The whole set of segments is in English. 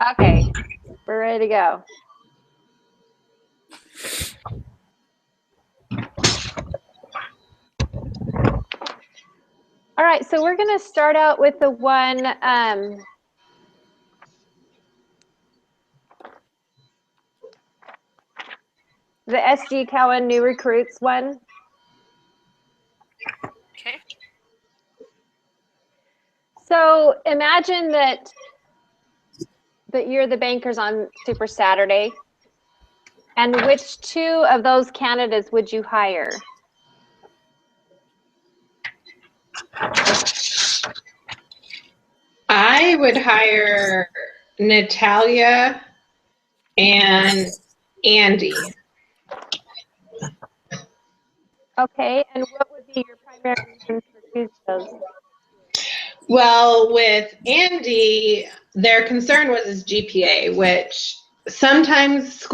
Okay, we're ready to go. All right, so we're going to start out with the one, the SG Cowan new recruits one. Okay. So imagine that you're the bankers on Super Saturday, and which two of those candidates would you hire? I would hire Natalia and Andy. Okay, and what would be your primary reasons for choosing those? Well, with Andy, their concern was his GPA, which sometimes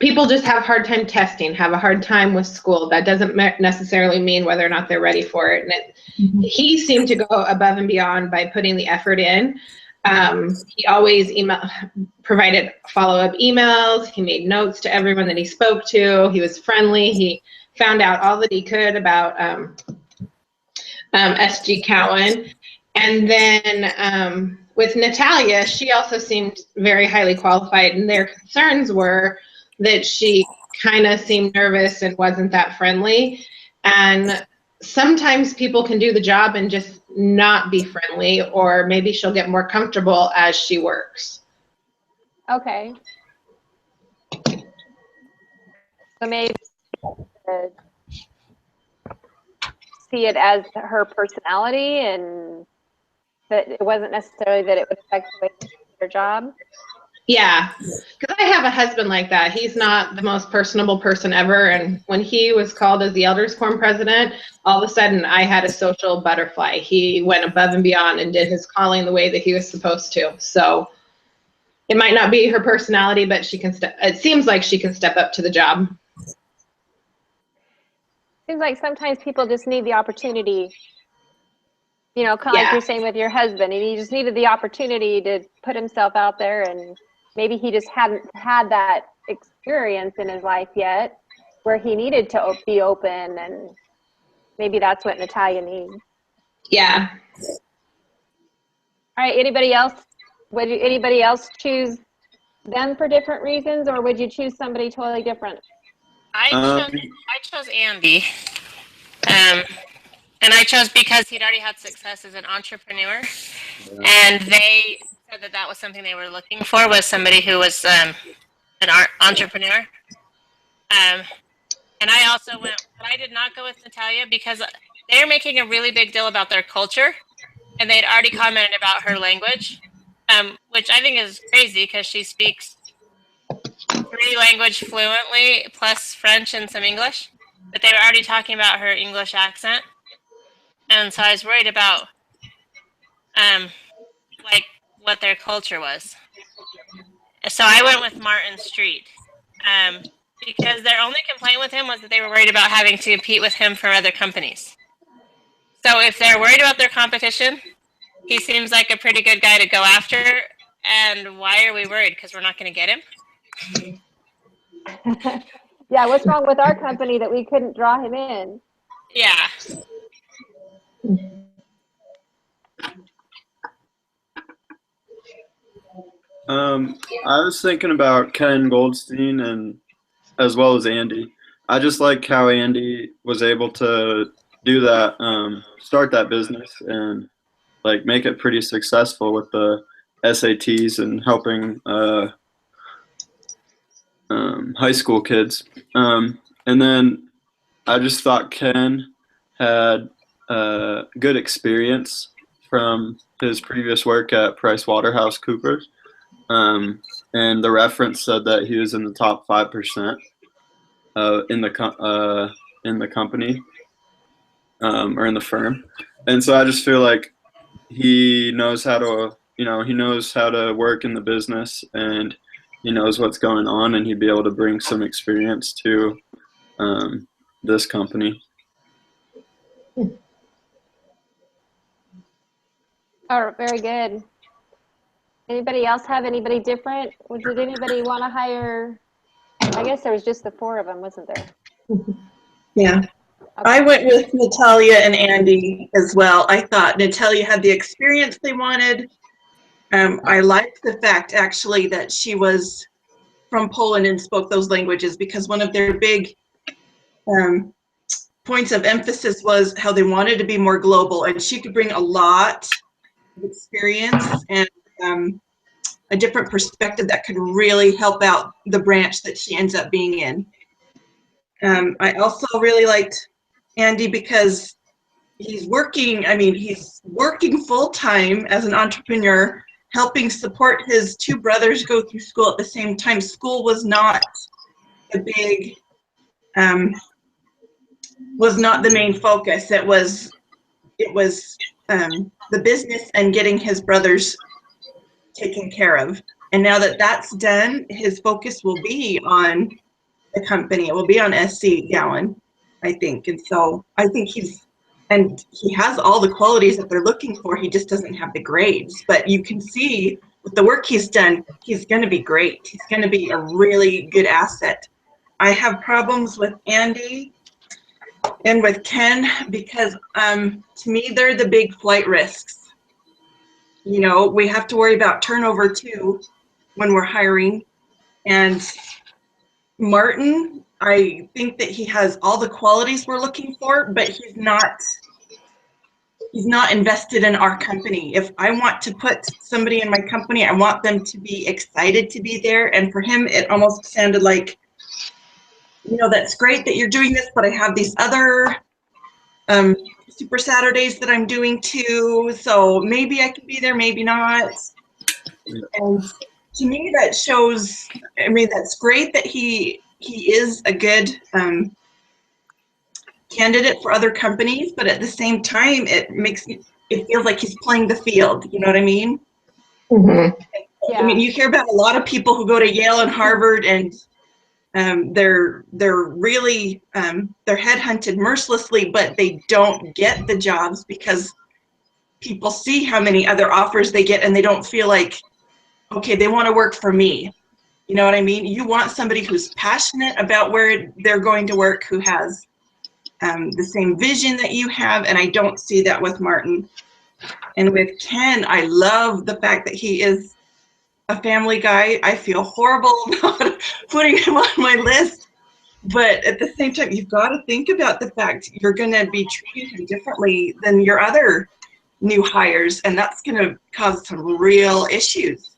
people just have a hard time testing, have a hard time with school. That doesn't necessarily mean whether or not they're ready for it. And he seemed to go above and beyond by putting the effort in. He always provided follow-up emails. He made notes to everyone that he spoke to. He was friendly. He found out all that he could about SG Cowan. And then with Natalia, she also seemed very highly qualified, and their concerns were that she kind of seemed nervous and wasn't that friendly. And sometimes people can do the job and just not be friendly, or maybe she'll get more comfortable as she works. Okay. So maybe see it as her personality, and that it wasn't necessarily that it would affect the way she did her job. Yeah, because I have a husband like that. He's not the most personable person ever. And when he was called as the Elders Quorum president, all of a sudden I had a social butterfly. He went above and beyond and did his calling the way that he was supposed to. So it might not be her personality, but it seems like she can step up to the job. Seems like sometimes people just need the opportunity, kind of like you're saying with your husband, and he just needed the opportunity to put himself out there, and maybe he just hadn't had that experience in his life yet where he needed to be open, and maybe that's what Natalia needs. Yeah. All right, anybody else? Would anybody else choose them for different reasons, or would you choose somebody totally different? I chose Andy. And I chose because he'd already had success as an entrepreneur. And they said that was something they were looking for, was somebody who was an entrepreneur. And I also but I did not go with Natalia because they're making a really big deal about their culture. And they'd already commented about her language, which I think is crazy because she speaks 3 languages fluently, plus French and some English. But they were already talking about her English accent. And so I was worried about like what their culture was. So I went with Martin Street because their only complaint with him was that they were worried about having to compete with him for other companies. So if they're worried about their competition, he seems like a pretty good guy to go after. And why are we worried? Because we're not going to get him? Yeah, what's wrong with our company that we couldn't draw him in? Yeah. I was thinking about Ken Goldstein and as well as Andy. I just like how Andy was able to do that, start that business and like make it pretty successful with the SATs and helping high school kids. And then I just thought Ken had good experience from his previous work at PricewaterhouseCoopers. And the reference said that he was in the top 5% in the company or in the firm. And so I just feel like he knows how to work in the business, and he knows what's going on, and he'd be able to bring some experience to this company. Oh, very good. Anybody else have anybody different? Or did anybody want to hire? I guess there was just the 4 of them, wasn't there? Yeah. I went with Natalia and Andy as well. I thought Natalia had the experience they wanted. I liked the fact actually that she was from Poland and spoke those languages, because one of their big points of emphasis was how they wanted to be more global, and she could bring a lot of experience and a different perspective that could really help out the branch that she ends up being in. I also really liked Andy because he's working full-time as an entrepreneur, helping support his 2 brothers go through school at the same time. School was not a big, was not the main focus. It was the business and getting his brothers taken care of. And now that that's done, his focus will be on the company. It will be on SC Gowan, I think. And so I think he has all the qualities that they're looking for. He just doesn't have the grades. But you can see with the work he's done, he's going to be great. He's going to be a really good asset. I have problems with Andy and with Ken because to me, they're the big flight risks. You know, we have to worry about turnover too when we're hiring. And Martin, I think that he has all the qualities we're looking for, but he's not invested in our company. If I want to put somebody in my company, I want them to be excited to be there. And for him, it almost sounded like, you know, that's great that you're doing this, but I have these other Super Saturdays that I'm doing too. So maybe I can be there, maybe not. And to me, that shows, I mean, that's great that he is a good candidate for other companies, but at the same time, it feels like he's playing the field. You know what I mean? Mm-hmm. Yeah. I mean, you hear about a lot of people who go to Yale and Harvard, and they're really they're headhunted mercilessly, but they don't get the jobs because people see how many other offers they get, and they don't feel like, okay, they want to work for me. You know what I mean? You want somebody who's passionate about where they're going to work, who has the same vision that you have, and I don't see that with Martin. And with Ken, I love the fact that he is a family guy. I feel horrible about putting him on my list, but at the same time, you've got to think about the fact you're going to be treating him differently than your other new hires, and that's going to cause some real issues.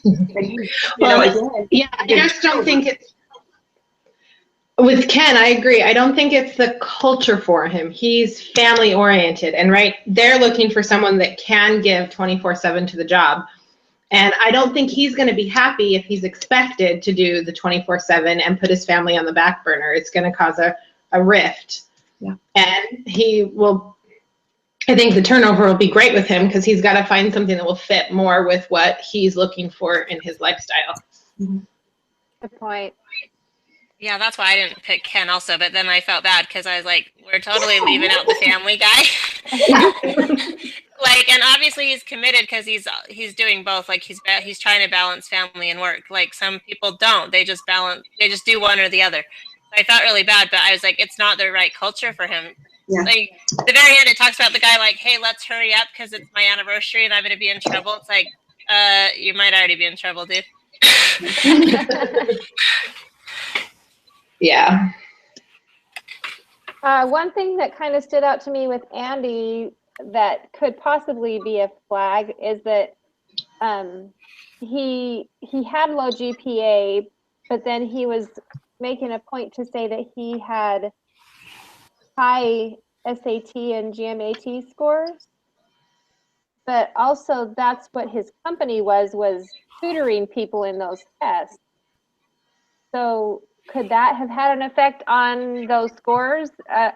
Yeah, I just don't think it's, with Ken, I agree. I don't think it's the culture for him. He's family oriented, and right, they're looking for someone that can give 24/7 to the job. And I don't think he's going to be happy if he's expected to do the 24/7 and put his family on the back burner. It's going to cause a rift. Yeah. And he will, I think the turnover will be great with him because he's got to find something that will fit more with what he's looking for in his lifestyle. Mm-hmm. Good point. Yeah, that's why I didn't pick Ken also, but then I felt bad because I was like, we're totally leaving out the family guy. Like, and obviously he's committed because he's doing both. Like he's trying to balance family and work. Like some people don't. They just do one or the other. So I felt really bad, but I was like, it's not the right culture for him. Yeah. Like the very end, it talks about the guy like, hey, let's hurry up because it's my anniversary and I'm going to be in trouble. It's like, you might already be in trouble, dude. Yeah. One thing that kind of stood out to me with Andy that could possibly be a flag is that he had low GPA, but then he was making a point to say that he had high SAT and GMAT scores, but also that's what his company was tutoring people in those tests. So could that have had an effect on those scores?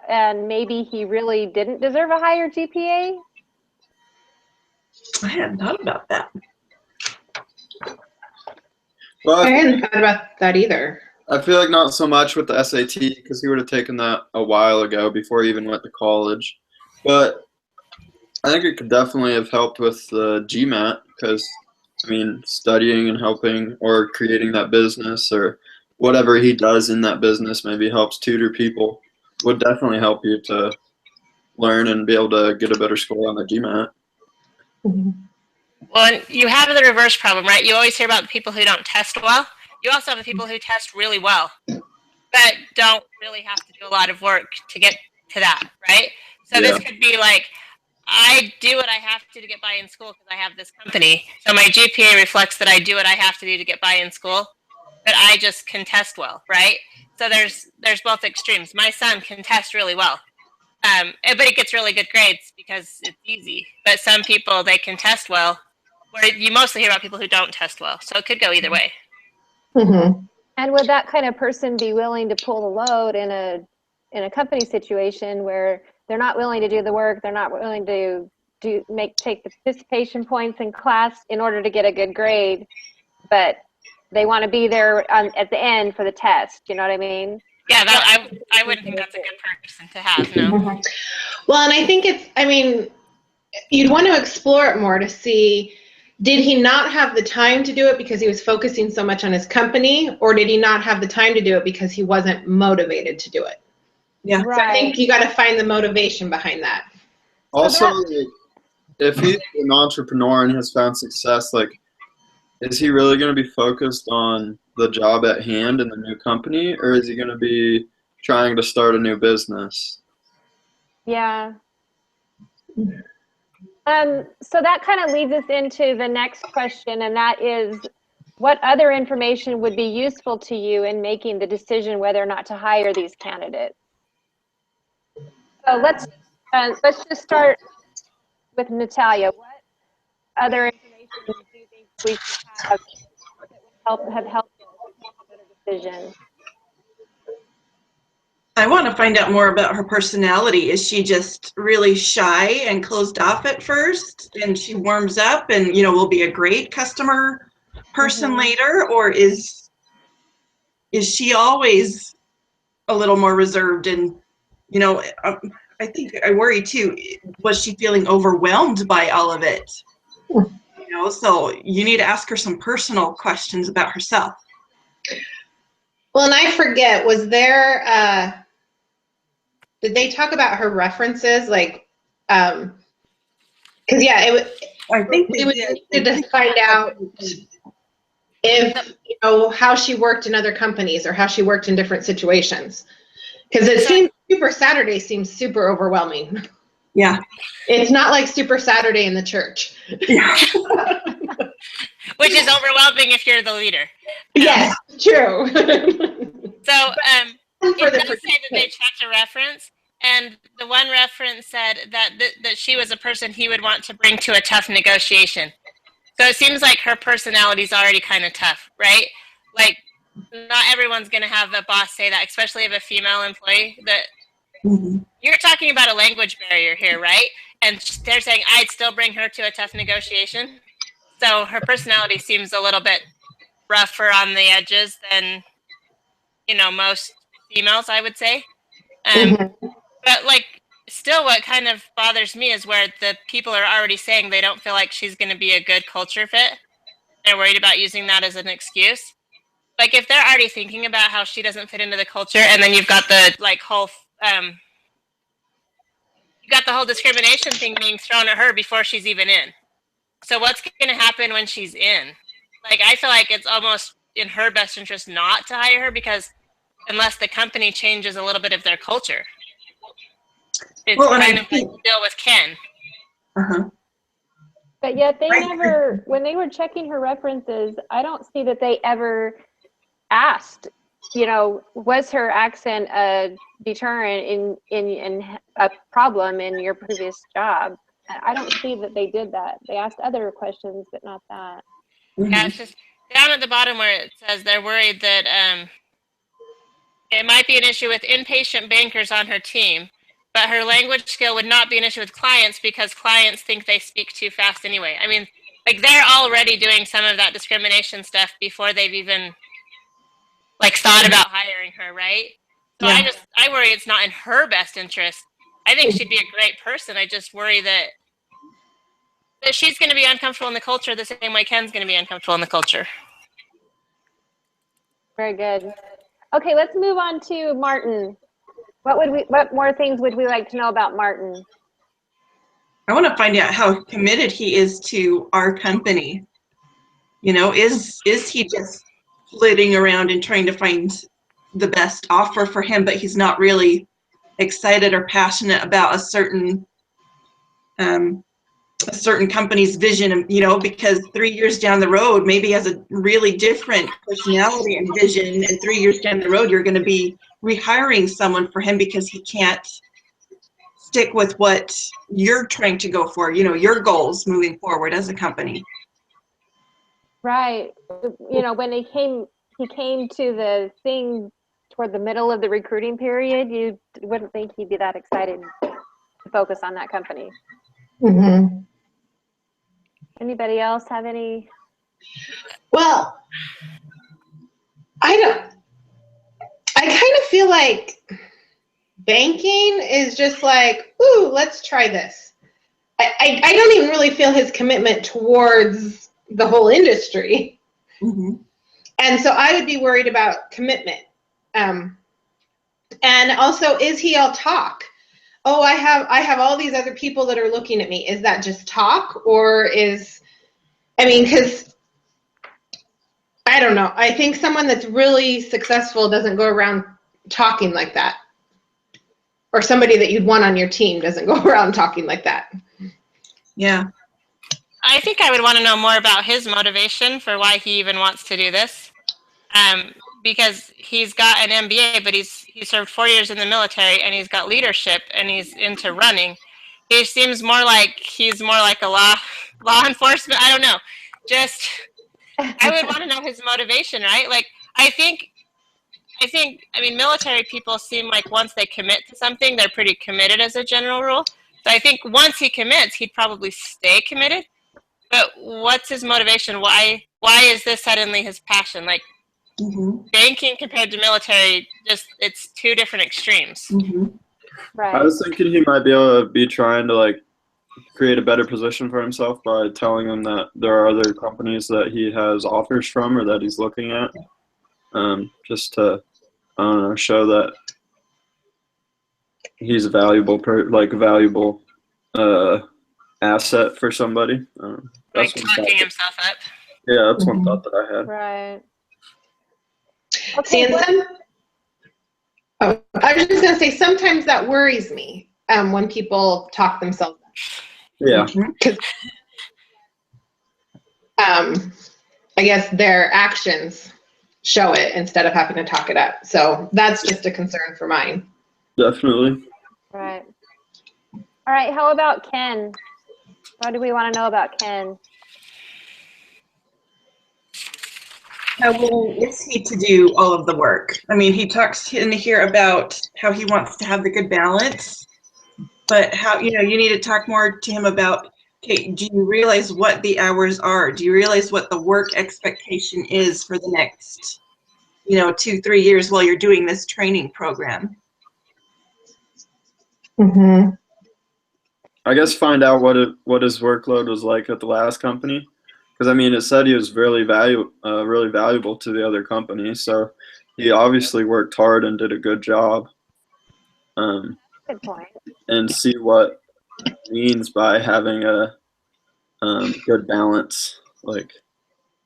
And maybe he really didn't deserve a higher GPA? I hadn't thought about that. Well, I hadn't thought about that either. I feel like not so much with the SAT because he would have taken that a while ago before he even went to college. But I think it could definitely have helped with the GMAT because I mean, studying and helping or creating that business or whatever he does in that business maybe helps tutor people would definitely help you to learn and be able to get a better score on the GMAT. Well, and you have the reverse problem, right? You always hear about the people who don't test well. You also have the people who test really well, but don't really have to do a lot of work to get to that, right? So Yeah. this could be like, I do what I have to get by in school because I have this company. So my GPA reflects that I do what I have to do to get by in school, but I just can test well, right? So there's both extremes. My son can test really well, but he gets really good grades because it's easy. But some people, they can test well, where you mostly hear about people who don't test well. So it could go either way. Mm-hmm. And would that kind of person be willing to pull the load in a company situation where they're not willing to do the work, they're not willing to take the participation points in class in order to get a good grade, but they want to be there at the end for the test? You know what I mean? Yeah, I wouldn't think that's a good person to have, no. Mm-hmm. Well, and I think you'd want to explore it more to see, did he not have the time to do it because he was focusing so much on his company, or did he not have the time to do it because he wasn't motivated to do it? Yeah. So I think you got to find the motivation behind that. Also, like, if he's an entrepreneur and has found success, like, is he really going to be focused on the job at hand in the new company, or is he going to be trying to start a new business? Yeah. So that kind of leads us into the next question, and that is, what other information would be useful to you in making the decision whether or not to hire these candidates? So let's just start with Natalia. What other information do you think we should have that would have helped us make a better decision? I want to find out more about her personality. Is she just really shy and closed off at first, and she warms up and, will be a great customer person later? Or is she always a little more reserved? And, I think I worry too, was she feeling overwhelmed by all of it? So you need to ask her some personal questions about herself. Well, and I forget, was there, did they talk about her references? Like, because I think we would need to find out if, how she worked in other companies or how she worked in different situations. Because it seems Super Saturday seems super overwhelming. Yeah. It's not like Super Saturday in the church. Yeah. Which is overwhelming if you're the leader. Yes, true. So For it the does say that they checked a reference, and the one reference said that she was a person he would want to bring to a tough negotiation. So it seems like her personality is already kind of tough, right? Like, not everyone's going to have a boss say that, especially if a female employee. You're talking about a language barrier here, right? And they're saying I'd still bring her to a tough negotiation. So her personality seems a little bit rougher on the edges than, most females, I would say. But still, what kind of bothers me is where the people are already saying they don't feel like she's going to be a good culture fit. They're worried about using that as an excuse. Like, if they're already thinking about how she doesn't fit into the culture, and then you've got the whole discrimination thing being thrown at her before she's even in. So what's going to happen when she's in? Like, I feel like it's almost in her best interest not to hire her, because unless the company changes a little bit of their culture, it's kind of like the deal with Ken. But yet they never, when they were checking her references, I don't see that they ever asked, was her accent a deterrent in a problem in your previous job? I don't see that they did that. They asked other questions, but not that. Yeah, it's just down at the bottom where it says they're worried that it might be an issue with inpatient bankers on her team, but her language skill would not be an issue with clients because clients think they speak too fast anyway. I mean, they're already doing some of that discrimination stuff before they've even thought about hiring her, right? So yeah. I worry it's not in her best interest. I think she'd be a great person. I just worry that that she's going to be uncomfortable in the culture the same way Ken's going to be uncomfortable in the culture. Very good. Okay, let's move on to Martin. What more things would we like to know about Martin? I want to find out how committed he is to our company. You know, is he just flitting around and trying to find the best offer for him, but he's not really excited or passionate about a certain company's vision, you know, because 3 years down the road, maybe he has a really different personality and vision, and 3 years down the road, you're going to be rehiring someone for him because he can't stick with what you're trying to go for, you know, your goals moving forward as a company. Right. You know, when he came to the thing toward the middle of the recruiting period, you wouldn't think he'd be that excited to focus on that company. Mm-hmm. Anybody else have any? Well, I kind of feel like banking is just like, ooh, let's try this. I don't even really feel his commitment towards the whole industry. Mm-hmm. And so I would be worried about commitment. And also, is he all talk? Oh, I have all these other people that are looking at me. Is that just talk, or because I don't know. I think someone that's really successful doesn't go around talking like that. Or somebody that you'd want on your team doesn't go around talking like that. Yeah. I think I would want to know more about his motivation for why he even wants to do this. Because he's got an MBA, but he served 4 years in the military, and he's got leadership, and he's into running. He seems more like a law enforcement. I don't know. Just I would want to know his motivation, right? Like I mean, military people seem like once they commit to something, they're pretty committed as a general rule. So I think once he commits, he'd probably stay committed. But what's his motivation? Why is this suddenly his passion? Like Mm-hmm. banking compared to military, just it's two different extremes. Mm-hmm. Right. I was thinking he might be able to be trying to like create a better position for himself by telling them that there are other companies that he has offers from or that he's looking at, just to I don't know, show that he's a valuable asset for somebody. Like That's one talking thought. himself up. Yeah, that's one thought that I had. Right. See, Okay. and I was just going to say, sometimes that worries me when people talk themselves up. Yeah. Because I guess their actions show it instead of having to talk it up. So that's just a concern for mine. Definitely. Right. All right. How about Ken? What do we want to know about Ken? How willing is he to do all of the work? I mean, he talks in here about how he wants to have the good balance, but how, you need to talk more to him about, okay, do you realize what the hours are? Do you realize what the work expectation is for the next, 2-3 years while you're doing this training program? Mm-hmm. I guess find out what his workload was like at the last company, because I mean it said he was really valuable to the other company, so he obviously worked hard and did a good job. Good point. And see what it means by having a good balance. Like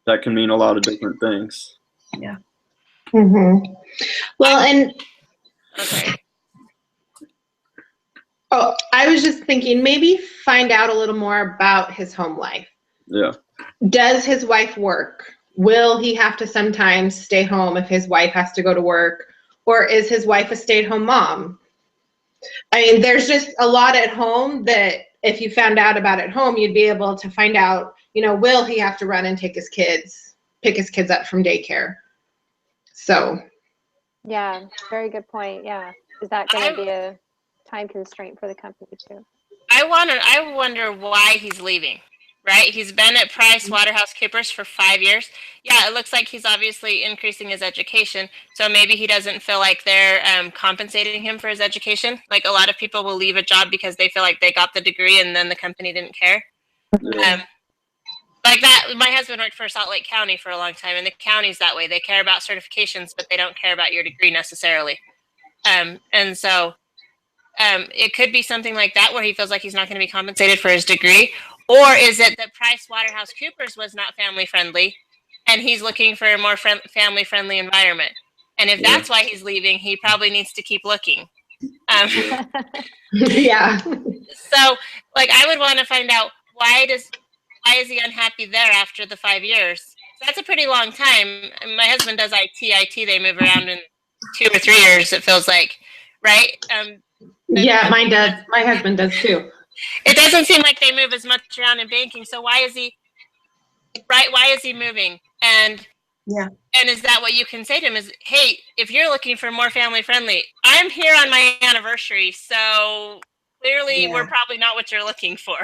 that can mean a lot of different things. Yeah. Mm-hmm. Well, and Okay. oh, I was just thinking maybe find out a little more about his home life. Yeah. Does his wife work? Will he have to sometimes stay home if his wife has to go to work? Or is his wife a stay-at-home mom? I mean, there's just a lot at home that if you found out about at home, you'd be able to find out, will he have to run and pick his kids up from daycare? So. Yeah, very good point. Yeah. Is that going to be a time constraint for the company too? I wonder why he's leaving. Right? He's been at PricewaterhouseCoopers for 5 years. Yeah, it looks like he's obviously increasing his education. So maybe he doesn't feel like they're compensating him for his education. Like a lot of people will leave a job because they feel like they got the degree and then the company didn't care. Yeah. Like that, my husband worked for Salt Lake County for a long time, and the county's that way. They care about certifications, but they don't care about your degree necessarily. And so it could be something like that where he feels like he's not going to be compensated for his degree. Or is it that PricewaterhouseCoopers was not family friendly and he's looking for a more family friendly environment? And if that's why he's leaving, he probably needs to keep looking. Yeah. So, like, I would want to find out why is he unhappy there after the 5 years? So that's a pretty long time. My husband does IT. They move around in 2 or 3 years. It feels like, right? Yeah, mine does. My husband does too. It doesn't seem like they move as much around in banking. So why is he moving? And is that what you can say to him? Is, hey, if you're looking for more family friendly, I'm here on my anniversary, so clearly we're probably not what you're looking for.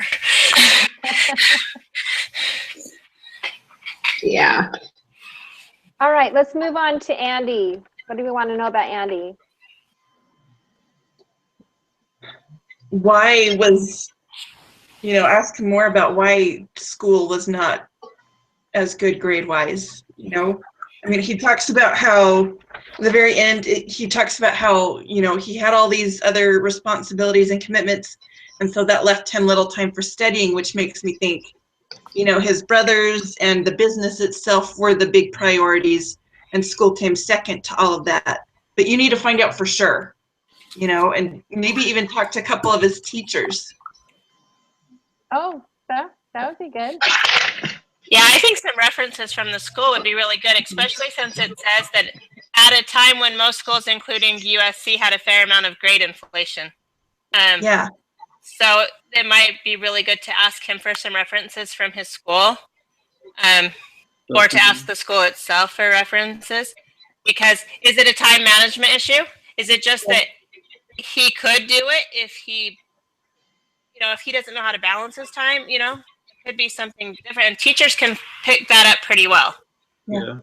Yeah. All right, let's move on to Andy. What do we want to know about Andy? Why was, ask him more about why school was not as good grade-wise, I mean, he talks about how, at the very end, he talks about how, he had all these other responsibilities and commitments, and so that left him little time for studying, which makes me think, his brothers and the business itself were the big priorities, and school came second to all of that. But you need to find out for sure, and maybe even talk to a couple of his teachers. Oh, that would be good. Yeah, I think some references from the school would be really good, especially since it says that at a time when most schools, including USC, had a fair amount of grade inflation. Yeah. So it might be really good to ask him for some references from his school, or to ask the school itself for references. Because is it a time management issue? Is it just that he could do it if he, if he doesn't know how to balance his time, it could be something different. And teachers can pick that up pretty well. Yeah.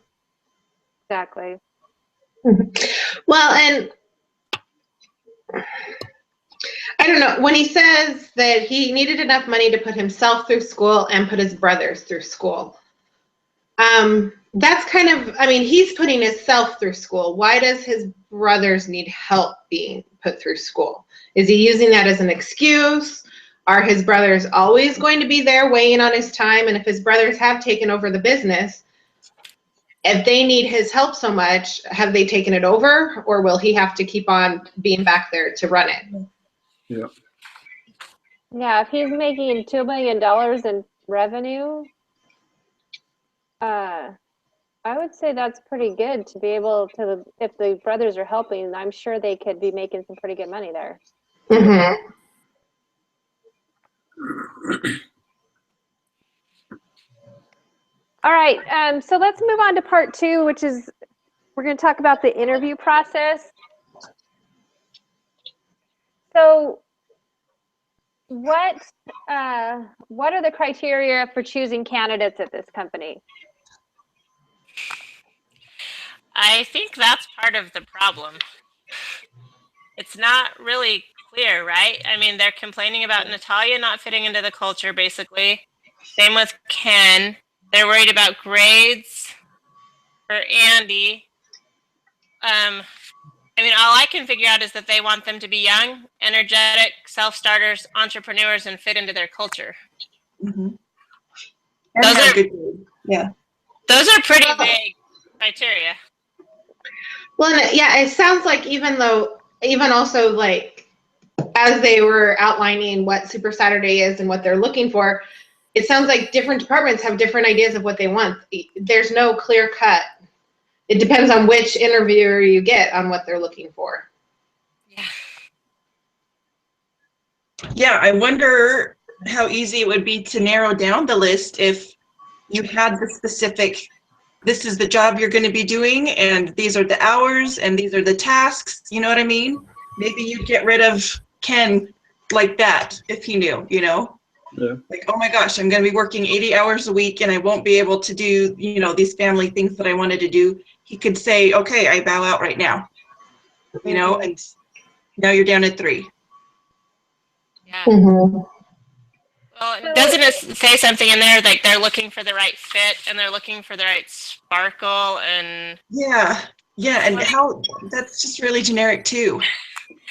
Exactly. Well, and I don't know, when he says that he needed enough money to put himself through school and put his brothers through school, that's kind of, I mean, he's putting himself through school. Why does his brothers need help being put through school? Is he using that as an excuse? Are his brothers always going to be there weighing on his time? And if his brothers have taken over the business, if they need his help so much, have they taken it over, or will he have to keep on being back there to run it? Yeah. Yeah, if he's making $2 million in revenue, I would say that's pretty good to be able to, if the brothers are helping, I'm sure they could be making some pretty good money there. Mm-hmm. All right, so let's move on to part 2, which is we're going to talk about the interview process. So what are the criteria for choosing candidates at this company? I think that's part of the problem. It's not really clear, right? I mean, they're complaining about Natalia not fitting into the culture, basically. Same with Ken. They're worried about grades for Andy. I mean, all I can figure out is that they want them to be young, energetic, self-starters, entrepreneurs, and fit into their culture. Mm-hmm. Those are pretty vague criteria. Well, yeah, it sounds like even also like as they were outlining what Super Saturday is and what they're looking for, it sounds like different departments have different ideas of what they want. There's no clear cut. It depends on which interviewer you get on what they're looking for. Yeah, I wonder how easy it would be to narrow down the list if you had the specific, this is the job you're going to be doing, and these are the hours, and these are the tasks, you know what I mean? Maybe you'd get rid of Ken like that if he knew, Yeah. Like, oh my gosh, I'm going to be working 80 hours a week and I won't be able to do, these family things that I wanted to do. He could say, okay, I bow out right now, and now you're down at 3. Yeah. Mm-hmm. Well, Well, doesn't it say something in there like they're looking for the right fit and they're looking for the right sparkle and Yeah, and how that's just really generic too.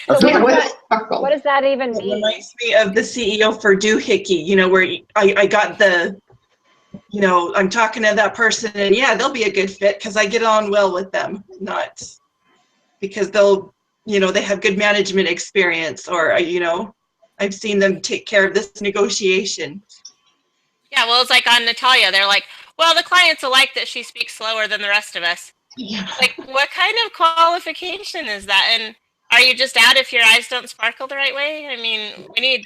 So Yeah, what, what does is that, sparkle? what does that even It mean? reminds me of the CEO for Doohickey, you know, where I got the, you know, I'm talking to that person and yeah, they'll be a good fit because I get on well with them, not because they'll, you know, they have good management experience or, you know, I've seen them take care of this negotiation. yeah, well, it's like on Natalia. They're like, well, the clients will like that she speaks slower than the rest of us. Yeah. Like, what kind of qualification is that? And are you just out if your eyes don't sparkle the right way? I mean, we need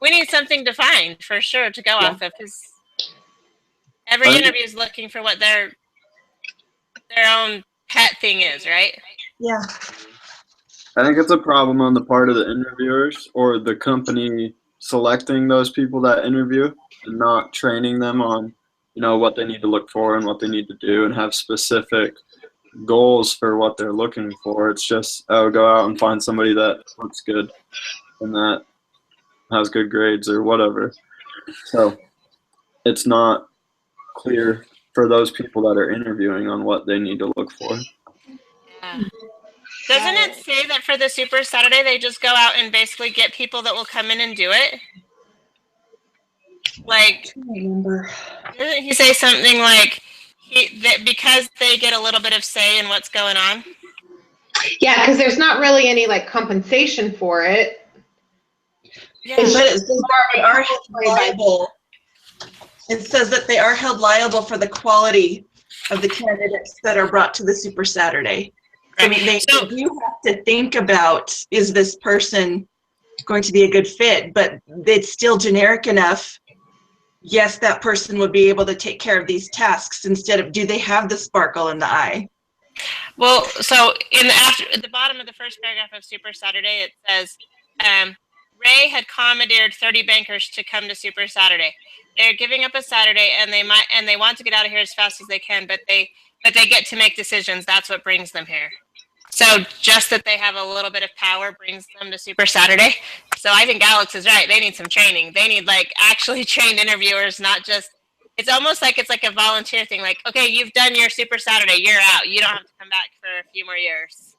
we need something defined for sure to go off of because every Right. interview is looking for what their own pet thing is, right? Yeah. I think it's a problem on the part of the interviewers or the company selecting those people that interview and not training them on, what they need to look for and what they need to do and have specific goals for what they're looking for. It's just, go out and find somebody that looks good and that has good grades or whatever. So it's not clear for those people that are interviewing on what they need to look for. Yeah. Doesn't it say that for the Super Saturday they just go out and basically get people that will come in and do it? Like, I don't remember. doesn't he say something like that because they get a little bit of say in what's going on? Yeah, because there's not really any like compensation for it. Yeah. It's But just it says that they are held liable. It says that they are held liable for the quality of the candidates that are brought to the Super Saturday. So, I mean, they So- do have to think about, is this person going to be a good fit? But it's still generic enough. Yes, that person would be able to take care of these tasks instead of, do they have the sparkle in the eye? Well, so at the bottom of the first paragraph of Super Saturday, it says, Ray had commandeered 30 bankers to come to Super Saturday. They're giving up a Saturday, and they want to get out of here as fast as they can, but they get to make decisions. That's what brings them here. So just that they have a little bit of power brings them to Super Saturday. So I think Alex is right. They need some training. They need like actually trained interviewers, not just. It's almost like it's like a volunteer thing. Like, okay, you've done your Super Saturday. You're out. You don't have to come back for a few more years.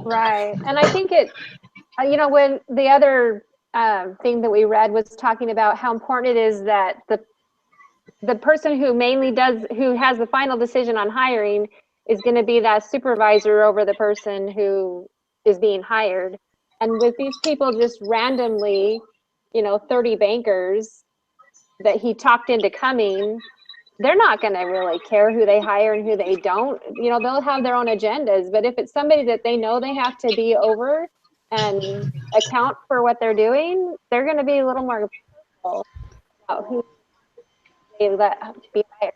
Right. And I think when the other thing that we read was talking about how important it is that the person who who has the final decision on hiring is going to be that supervisor over the person who is being hired. And with these people just randomly, 30 bankers that he talked into coming, they're not going to really care who they hire and who they don't. They'll have their own agendas. But if it's somebody that they know they have to be over and account for what they're doing, they're going to be a little more careful about who they let be hired.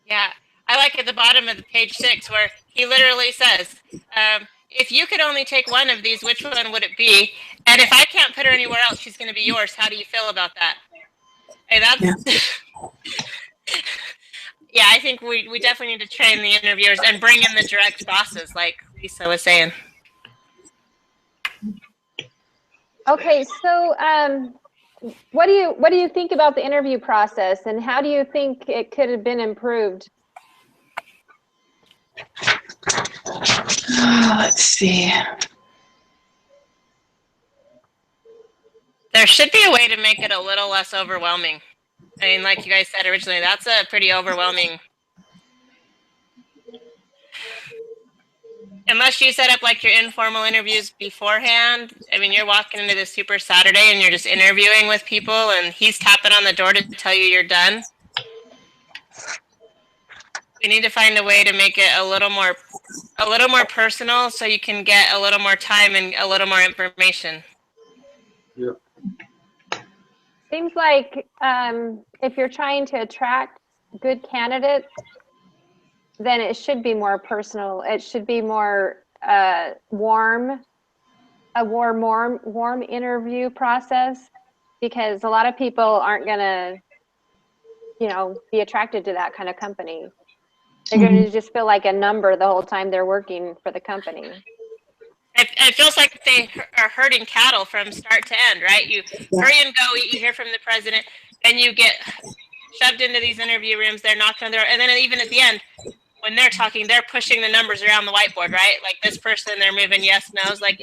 Yeah, I like at the bottom of the page 6 where he literally says, if you could only take one of these, which one would it be? And if I can't put her anywhere else, she's going to be yours. How do you feel about that? Hey, that's... Yeah, I think we definitely need to train the interviewers and bring in the direct bosses, like Lisa was saying. Okay, so what do you think about the interview process, and how do you think it could have been improved? Let's see. There should be a way to make it a little less overwhelming. I mean, like you guys said originally, that's a pretty overwhelming. Unless you set up like your informal interviews beforehand. I mean, you're walking into the Super Saturday and you're just interviewing with people and he's tapping on the door to tell you you're done. We need to find a way to make it a little more personal so you can get a little more time and a little more information. Yep. Seems like if you're trying to attract good candidates, then it should be more personal. It should be more warm interview process, because a lot of people aren't gonna, be attracted to that kind of company. They're going to just feel like a number the whole time they're working for the company. it feels like they are herding cattle from start to end, right? You hurry and go, you hear from the president, then you get shoved into these interview rooms, they're knocking on the door, and then even at the end, when they're talking, they're pushing the numbers around the whiteboard, right? Like this person, they're moving yes, no's, like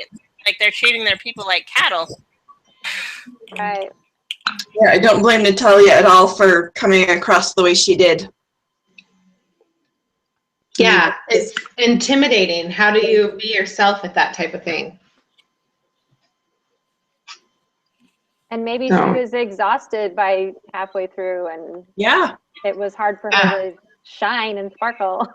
they're treating their people like cattle. Right. Yeah, I don't blame Natalia at all for coming across the way she did. Yeah, it's intimidating. How do you be yourself at that type of thing? And maybe No. she was exhausted by halfway through, and Yeah. it was hard for her to shine and sparkle.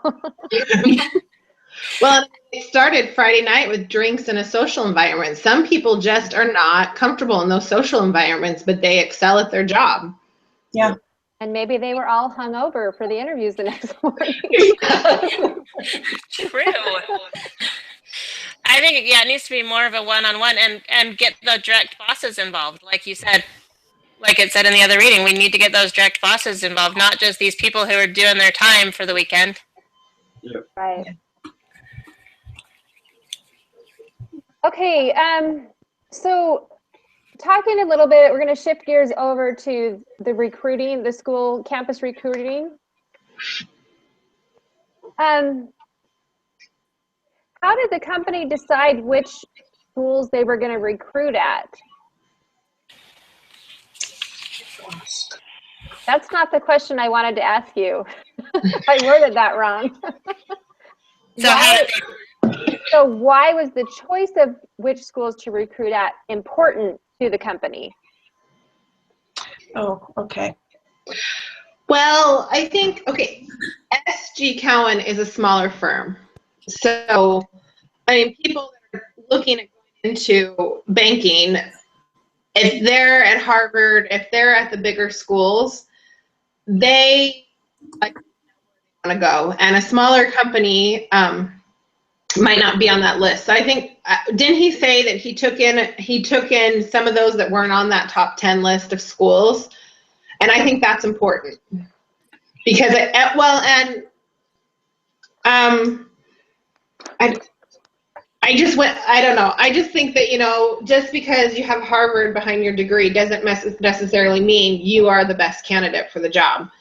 Well, it started Friday night with drinks in a social environment. Some people just are not comfortable in those social environments, but they excel at their job. Yeah. And maybe they were all hungover for the interviews the next morning. True. I think, yeah, it needs to be more of a one-on-one and get the direct bosses involved. Like you said, like it said in the other reading, we need to get those direct bosses involved, not just these people who are doing their time for the weekend. Yep. Right. Okay, so talking a little bit, we're going to shift gears over to the recruiting, the school campus recruiting. How did the company decide which schools they were going to recruit at? That's not the question I wanted to ask you. I worded that wrong. So why was the choice of which schools to recruit at important to the company? Oh, okay. Well, I think, okay, SG Cowan is a smaller firm. So, I mean, people that are looking at going into banking, if they're at Harvard, if they're at the bigger schools, they want to go. And a smaller company might not be on that list. So I think, didn't he say that he took in some of those that weren't on that top 10 list of schools? And I think that's important because I just went, I don't know. I just think that, just because you have Harvard behind your degree doesn't necessarily mean you are the best candidate for the job.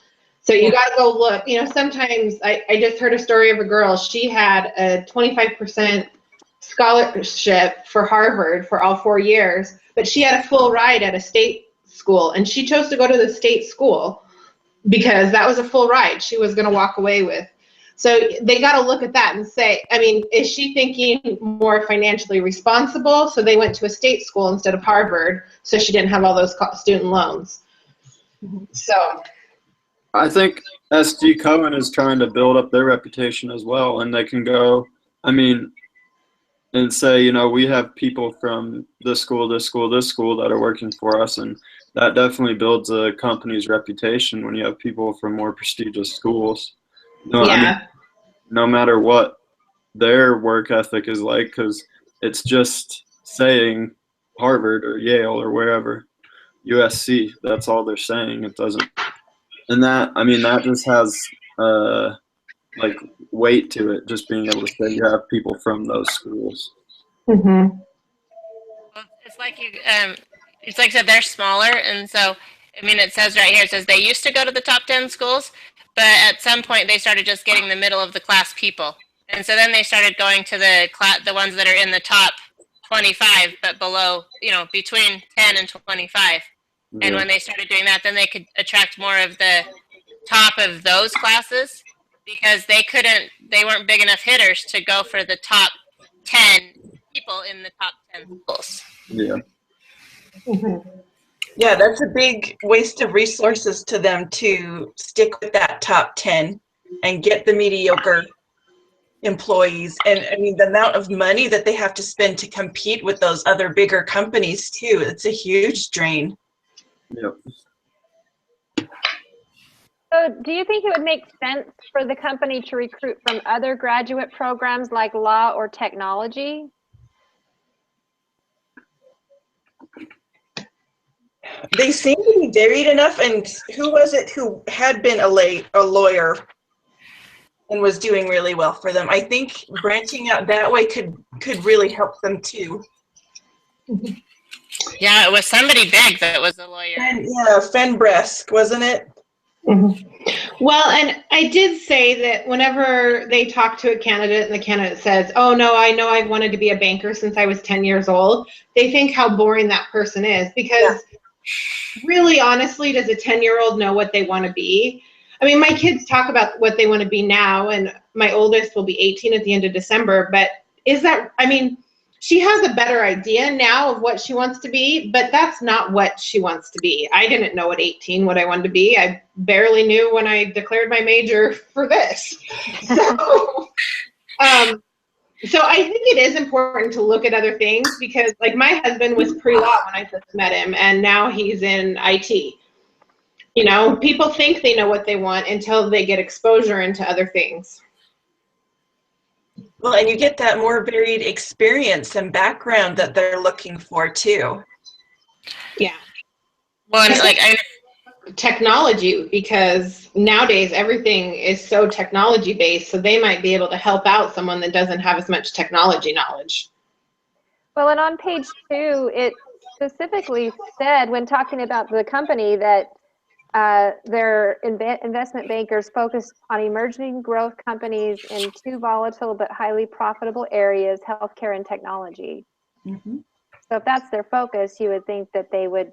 So you got to go look. Sometimes I just heard a story of a girl. She had a 25% scholarship for Harvard for all 4 years, but she had a full ride at a state school, and she chose to go to the state school because that was a full ride she was going to walk away with. So they got to look at that and say, I mean, is she thinking more financially responsible? So they went to a state school instead of Harvard, so she didn't have all those student loans. So I think SG Cohen is trying to build up their reputation as well, and they can go, and say, we have people from this school, this school, this school that are working for us, and that definitely builds a company's reputation when you have people from more prestigious schools. No matter what their work ethic is like, because it's just saying Harvard or Yale or wherever, USC, that's all they're saying. It doesn't. And that just has weight to it, just being able to say you have people from those schools. Mm-hmm. Well, it's like I said, they're smaller, and so it says right here, it says they used to go to the top 10 schools, but at some point they started just getting the middle of the class people, and so then they started going to the ones that are in the top 25, but below, between 10 and 25. And when they started doing that, then they could attract more of the top of those classes because they weren't big enough hitters to go for the top 10 people in the top 10 schools. Yeah. Mm-hmm. Yeah, that's a big waste of resources to them to stick with that top 10 and get the mediocre employees. And the amount of money that they have to spend to compete with those other bigger companies too, it's a huge drain. Yep. So do you think it would make sense for the company to recruit from other graduate programs like law or technology? They seem to be varied enough. And who was it who had been a lawyer and was doing really well for them. I think branching out that way could really help them too. Yeah, it was somebody big that was a lawyer. Yeah, Fenbresk, wasn't it? Well, and I did say that whenever they talk to a candidate and the candidate says, oh, no, I know I've wanted to be a banker since I was 10 years old, they think how boring that person is because really, honestly, does a 10-year-old know what they want to be? I mean, my kids talk about what they want to be now, and my oldest will be 18 at the end of December, but is that, I mean, she has a better idea now of what she wants to be, but that's not what she wants to be. I didn't know at 18 what I wanted to be. I barely knew when I declared my major for this. So, so I think it is important to look at other things because, like, my husband was pre-law when I first met him, and now he's in IT. You know, people think they know what they want until they get exposure into other things. Well, and you get that more varied experience and background that they're looking for too. Yeah. Well, and, like technology, because nowadays everything is so technology based, so they might be able to help out someone that doesn't have as much technology knowledge. Well, and on page 2, it specifically said when talking about the company that their investment bankers focus on emerging growth companies in 2 volatile but highly profitable areas, healthcare and technology. Mm-hmm. So if that's their focus, you would think that they would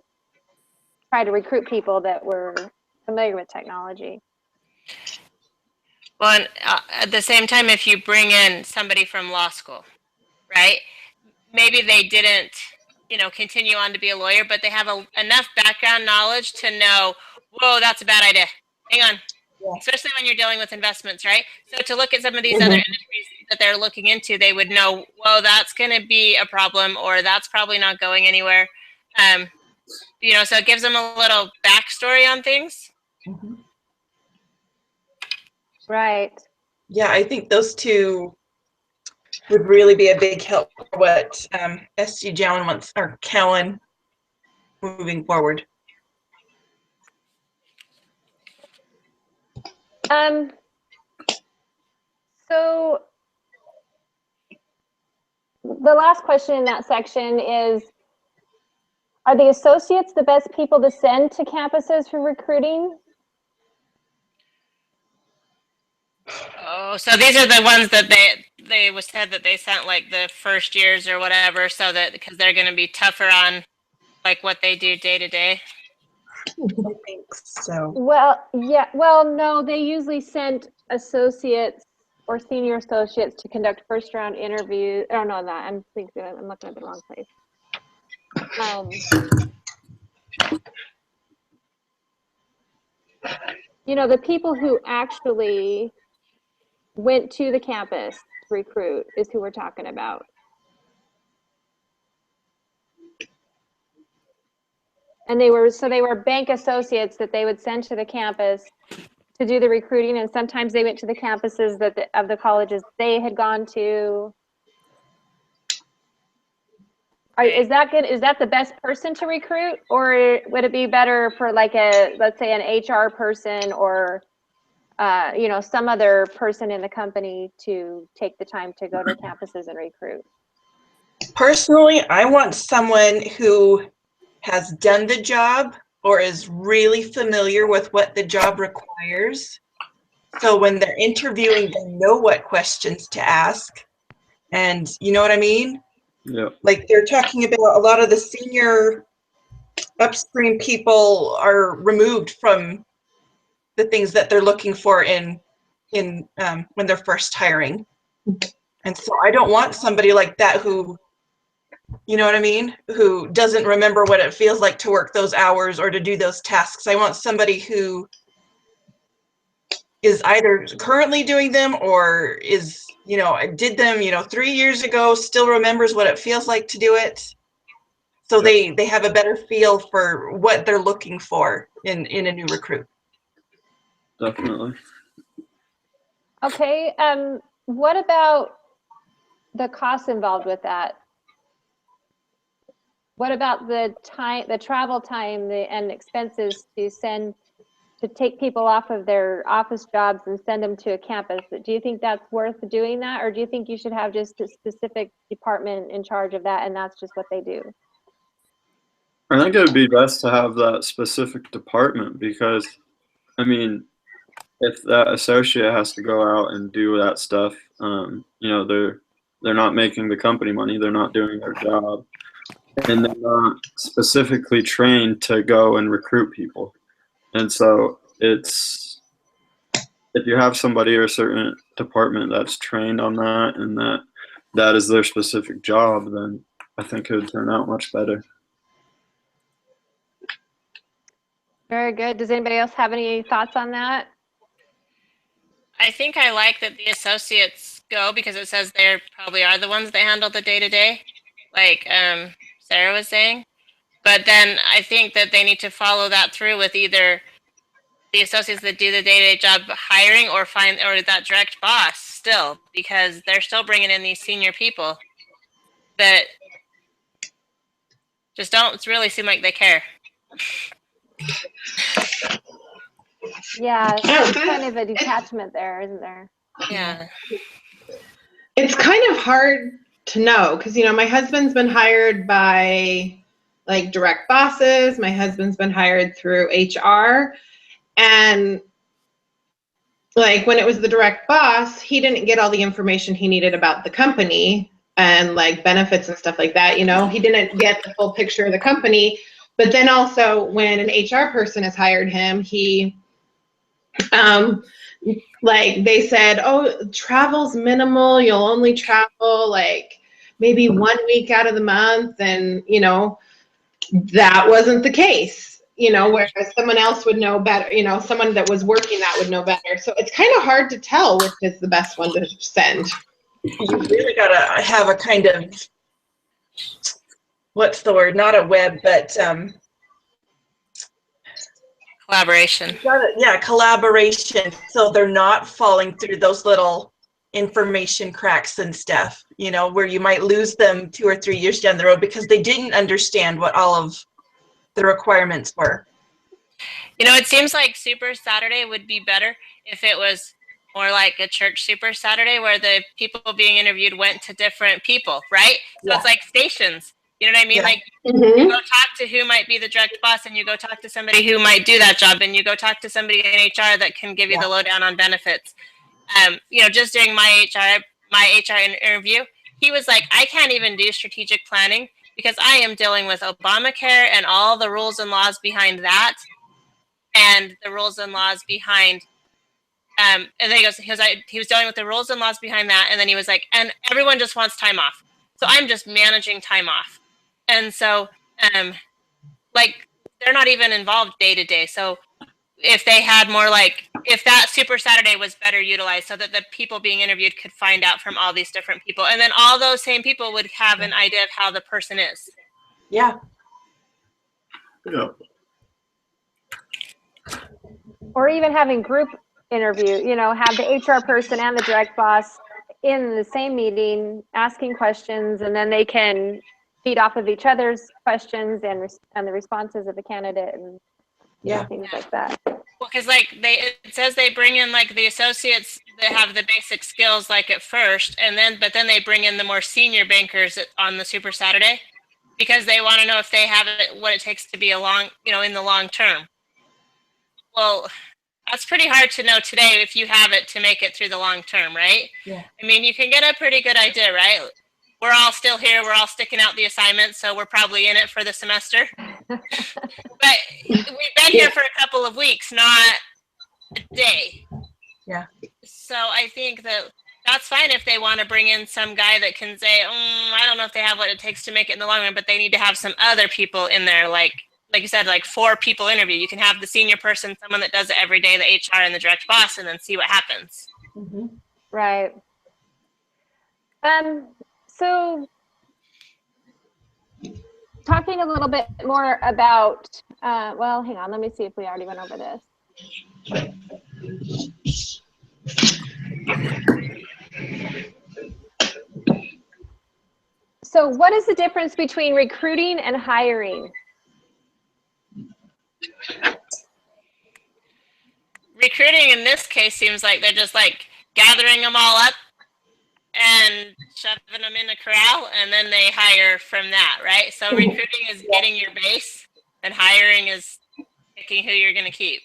try to recruit people that were familiar with technology. Well, and, at the same time, if you bring in somebody from law school, right? Maybe they didn't, continue on to be a lawyer, but they have enough background knowledge to know, whoa, that's a bad idea. Hang on. Yeah. Especially when you're dealing with investments, right? So to look at some of these other industries that they're looking into, they would know, whoa, that's going to be a problem, or that's probably not going anywhere. So it gives them a little backstory on things. Mm-hmm. Right. Yeah, I think those two would really be a big help for what SG Jalen wants, or Cowan, moving forward. So the last question in that section is, are the associates the best people to send to campuses for recruiting? Oh, so these are the ones that they was said that they sent like the first years or whatever, so that because they're going to be tougher on like what they do day to day. I think so. Well, yeah. Well, no, they usually sent associates or senior associates to conduct first round interviews. Oh no, that I'm looking at the wrong place. The people who actually went to the campus to recruit is who we're talking about. And they were bank associates that they would send to the campus to do the recruiting, and sometimes they went to the campuses of the colleges they had gone to. Is that good? Is that the best person to recruit, or would it be better for like let's say an HR person or some other person in the company to take the time to go to campuses and recruit? Personally, I want someone who has done the job or is really familiar with what the job requires. So when they're interviewing, they know what questions to ask. And you know what I mean? Yeah. Like they're talking about a lot of the senior upstream people are removed from the things that they're looking for in when they're first hiring. And so I don't want somebody like that who, you know what I mean, who doesn't remember what it feels like to work those hours or to do those tasks. I want somebody who is either currently doing them or is, did them, 3 years ago, still remembers what it feels like to do it. So they have a better feel for what they're looking for in a new recruit. Definitely. Okay. What about the costs involved with that? What about the time, the travel time, and expenses to send to take people off of their office jobs and send them to a campus. Do you think that's worth doing that? Or do you think you should have just a specific department in charge of that and that's just what they do? I think it would be best to have that specific department because, I mean, if that associate has to go out and do that stuff, you know, they're not making the company money, they're not doing their job, and they're not specifically trained to go and recruit people. And so it's, if you have somebody or a certain department that's trained on that and that is their specific job, then I think it would turn out much better. Very good. Does anybody else have any thoughts on that? I think I like that the associates go because it says they probably are the ones that handle the day-to-day, like Sarah was saying. But then I think that they need to follow that through with either the associates that do the day-to-day job hiring or that direct boss still, because they're still bringing in these senior people that just don't really seem like they care. Yeah, there's kind of a detachment there, isn't there? Yeah. It's kind of hard to know because, you know, my husband's been hired by like direct bosses. My husband's been hired through HR. And like when it was the direct boss, he didn't get all the information he needed about the company and like benefits and stuff like that. You know, he didn't get the full picture of the company. But then also when an HR person has hired him, he like they said, oh, travel's minimal. You'll only travel like maybe 1 week out of the month. And, you know, that wasn't the case, you know, whereas someone else would know better, you know, someone that was working that would know better. So it's kind of hard to tell which is the best one to send. You really gotta have a kind of, what's the word? Not a web, but Collaboration. yeah, collaboration. So they're not falling through those little information cracks and stuff, you know, where you might lose them 2 or 3 years down the road because they didn't understand what all of the requirements were. You know, it seems like Super Saturday would be better if it was more like a church Super Saturday where the people being interviewed went to different people, right? So it's like stations. You know what I mean? Yeah. Like you go talk to who might be the direct boss and you go talk to somebody who might do that job and you go talk to somebody in HR that can give you the lowdown on benefits. You know, just during my HR interview, he was like, I can't even do strategic planning because I am dealing with Obamacare and all the rules and laws behind that and the rules and laws behind and then he was dealing with the rules and laws behind that, and then he was like, and everyone just wants time off. So I'm just managing time off. And so like they're not even involved day to day. So if they had more like, if that Super Saturday was better utilized so that the people being interviewed could find out from all these different people, and then all those same people would have an idea of how the person is. Yeah. Yeah. Or even having group interview, you know, have the HR person and the direct boss in the same meeting asking questions, and then they can feed off of each other's questions and the responses of the candidate and things like that. Well, because like it says they bring in like the associates that have the basic skills like at first, and then but then they bring in the more senior bankers on the Super Saturday because they want to know if they have it, what it takes to be in the long term. Well, that's pretty hard to know today if you have it to make it through the long term, right? Yeah. I mean, you can get a pretty good idea, right? We're all still here. We're all sticking out the assignment, so we're probably in it for the semester. But we've been here for a couple of weeks, not a day. Yeah. So I think that's fine if they want to bring in some guy that can say, I don't know if they have what it takes to make it in the long run, but they need to have some other people in there, like you said, like 4 people interview. You can have the senior person, someone that does it every day, the HR and the direct boss, and then see what happens. Mm-hmm. Right. So talking a little bit more about, well, hang on, let me see if we already went over this. So what is the difference between recruiting and hiring? recruiting in this case seems like they're just like gathering them all up and shoving them in a corral, and then they hire from that, right? So recruiting is getting your base, and hiring is picking who you're going to keep.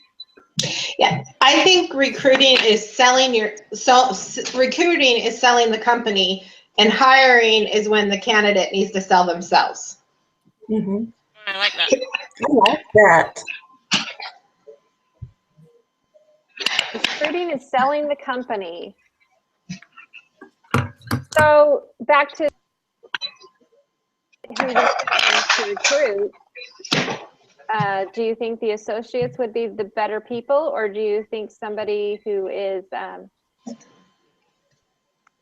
Yeah, I think recruiting is selling recruiting is selling the company, and hiring is when the candidate needs to sell themselves. Mm-hmm. I like that. I like that. Recruiting is selling the company. So back to who was to recruit. Do you think the associates would be the better people, or do you think somebody who is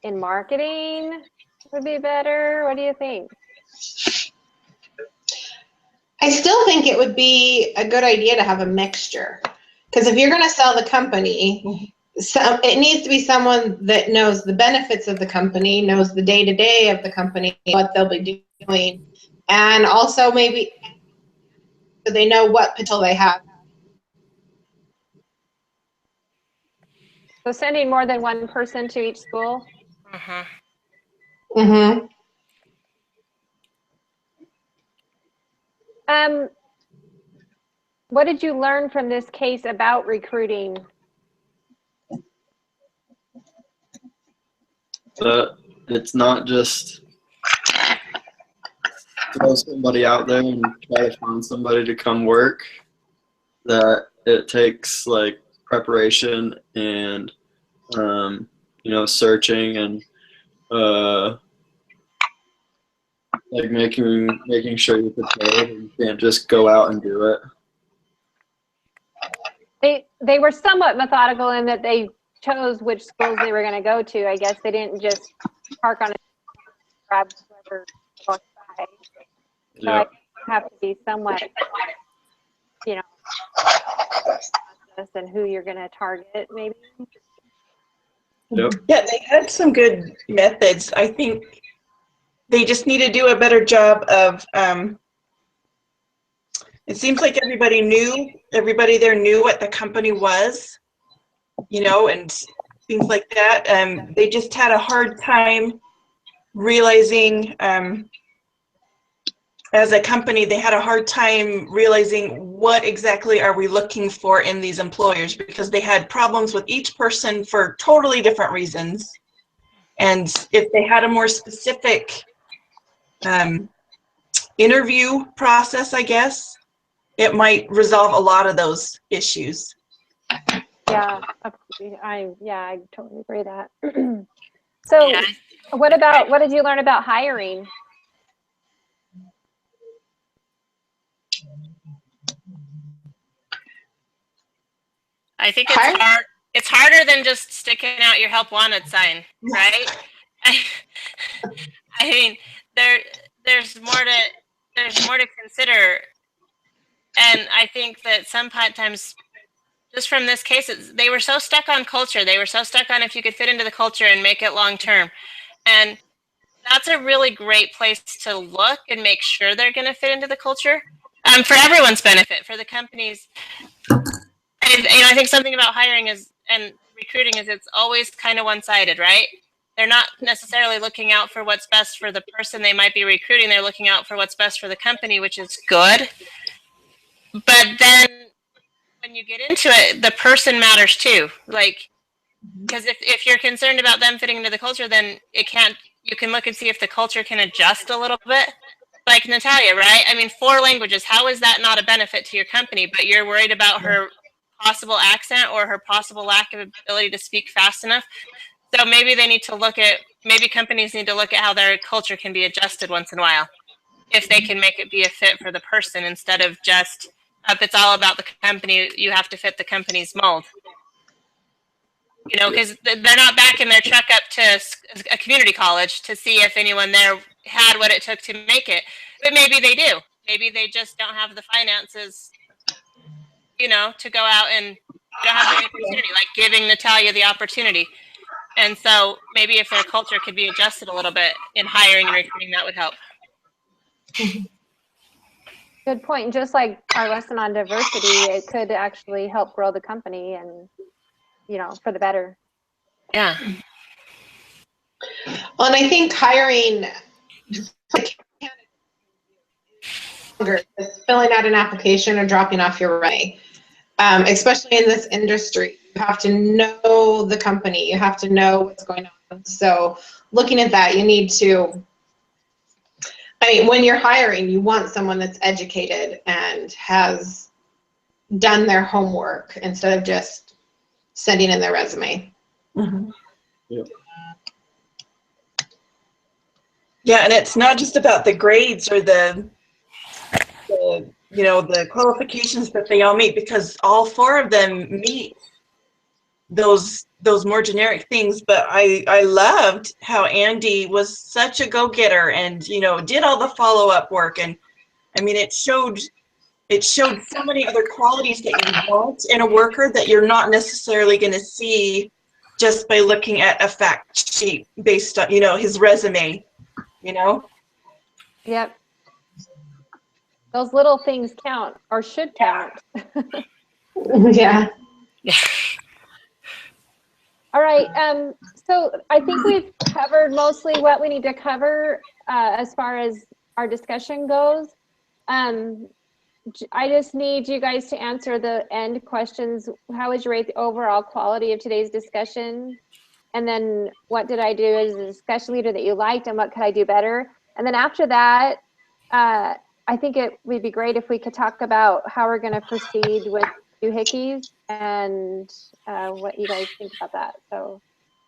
in marketing would be better? What do you think? I still think it would be a good idea to have a mixture, because if you're going to sell the company, so it needs to be someone that knows the benefits of the company, knows the day-to-day of the company, what they'll be doing, and also maybe they know what potential they have. So sending more than one person to each school? Uh-huh. Mm-hmm. What did you learn from this case about recruiting? But it's not just throw somebody out there and try to find somebody to come work. That it takes like preparation and searching and like making sure you're prepared, and you can't just go out and do it. They were somewhat methodical in that they chose which schools they were going to go to. I guess they didn't just park on a grab whoever walked by. So Yeah. I have to be somewhat, and who you're going to target, maybe. Yep. Yeah, they had some good methods. I think they just need to do a better job of, it seems like everybody there knew what the company was, and things like that. They just had a hard time realizing, as a company, they had a hard time realizing what exactly are we looking for in these employers, because they had problems with each person for totally different reasons. And if they had a more specific interview process, I guess, it might resolve a lot of those issues. Yeah, I totally agree that. So Yeah. what did you learn about hiring? I think it's hard. It's harder than just sticking out your help wanted sign, right? I mean, there's more to consider, and I think that sometimes, just from this case, they were so stuck on culture. They were so stuck on if you could fit into the culture and make it long term, and that's a really great place to look and make sure they're going to fit into the culture, for everyone's benefit, for the companies. And I think something about hiring and recruiting is it's always kind of one-sided, right? They're not necessarily looking out for what's best for the person they might be recruiting. They're looking out for what's best for the company, which is good. But then when you get into it, the person matters too. Like, because if you're concerned about them fitting into the culture, then you can look and see if the culture can adjust a little bit. Like Natalia, right? I mean, 4 languages, how is that not a benefit to your company? But you're worried about her possible accent or her possible lack of ability to speak fast enough. So maybe companies need to look at how their culture can be adjusted once in a while, if they can make it be a fit for the person, instead of just, if it's all about the company, you have to fit the company's mold. Because they're not backing their truck up to a community college to see if anyone there had what it took to make it. But maybe they do. Maybe they just don't have the finances, to go out, and don't have the opportunity, like giving Natalia the opportunity. And so maybe if their culture could be adjusted a little bit in hiring and recruiting, that would help. Good point. Just like our lesson on diversity, it could actually help grow the company and for the better. Yeah. Well, and I think hiring is filling out an application or dropping off your resume. Especially in this industry, you have to know the company. You have to know what's going on. So looking at that, you need to, when you're hiring, you want someone that's educated and has done their homework instead of just sending in their resume. Mm-hmm. Yep. Yeah, and it's not just about the grades or the qualifications that they all meet, because all 4 of them meet those more generic things. But I loved how Andy was such a go-getter and did all the follow-up work, and it showed so many other qualities that you want in a worker that you're not necessarily going to see just by looking at a fact sheet based on his resume. Yep. Those little things count, or should count. Yeah. All right. So I think we've covered mostly what we need to cover as far as our discussion goes. I just need you guys to answer the end questions. How would you rate the overall quality of today's discussion? And then what did I do as a discussion leader that you liked, and what could I do better? And then after that, I think it would be great if we could talk about how we're going to proceed with doohickeys and what you guys think about that. So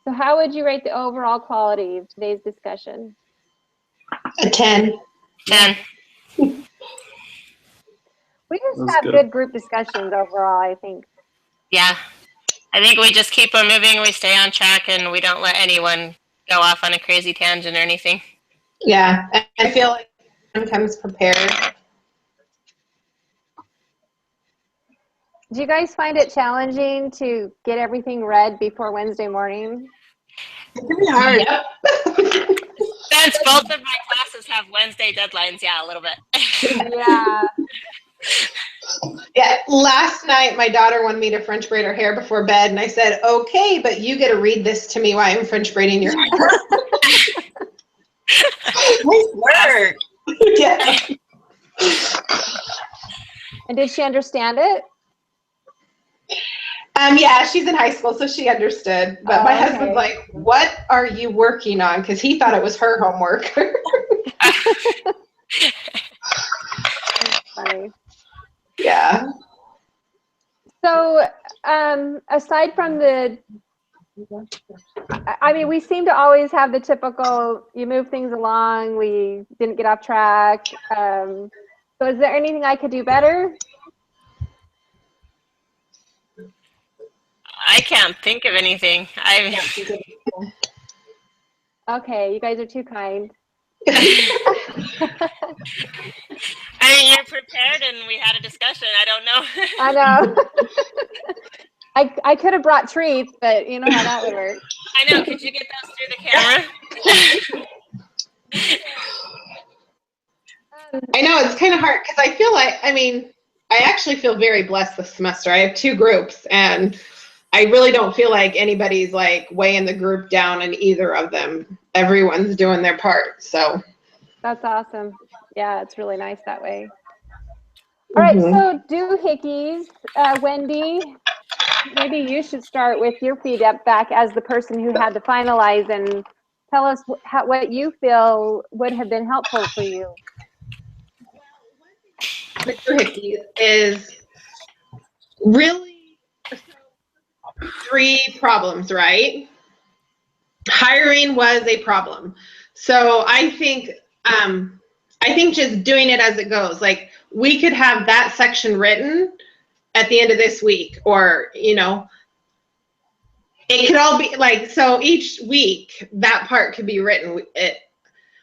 how would you rate the overall quality of today's discussion? A 10. 10. We just That's have good. good group discussions overall, I think. Yeah. I think we just keep them moving, we stay on track, and we don't let anyone go off on a crazy tangent or anything. Yeah, I feel like everyone comes prepared. Do you guys find it challenging to get everything read before Wednesday morning? It's really hard. Yep. Since both of my classes have Wednesday deadlines, yeah, a little bit. Yeah. Yeah, last night my daughter wanted me to French braid her hair before bed, and I said, okay, but you get to read this to me while I'm French braiding your hair. Nice work. Yeah. And did she understand it? Yeah, she's in high school, so she understood. But my okay. husband's like, what are you working on? Because he thought it was her homework. Funny. Yeah. So aside from we seem to always have the typical, you move things along, we didn't get off track. So is there anything I could do better? I can't think of anything. Okay, you guys are too kind. I mean, you're prepared and we had a discussion. I don't know. I know. I could have brought treats, but you know how that would work. I know. Could you get those through the camera? I know, it's kind of hard because I feel like, I actually feel very blessed this semester. I have 2 groups, and I really don't feel like anybody's like weighing the group down in either of them. Everyone's doing their part, so. That's awesome. Yeah, it's really nice that way. All right, so doohickeys, Wendy, maybe you should start with your feedback as the person who had to finalize, and tell us what you feel would have been helpful for you. The doohickeys is really 3 problems, right? Hiring was a problem. So I think just doing it as it goes, like we could have that section written at the end of this week, or, it could all be like, so each week that part could be written,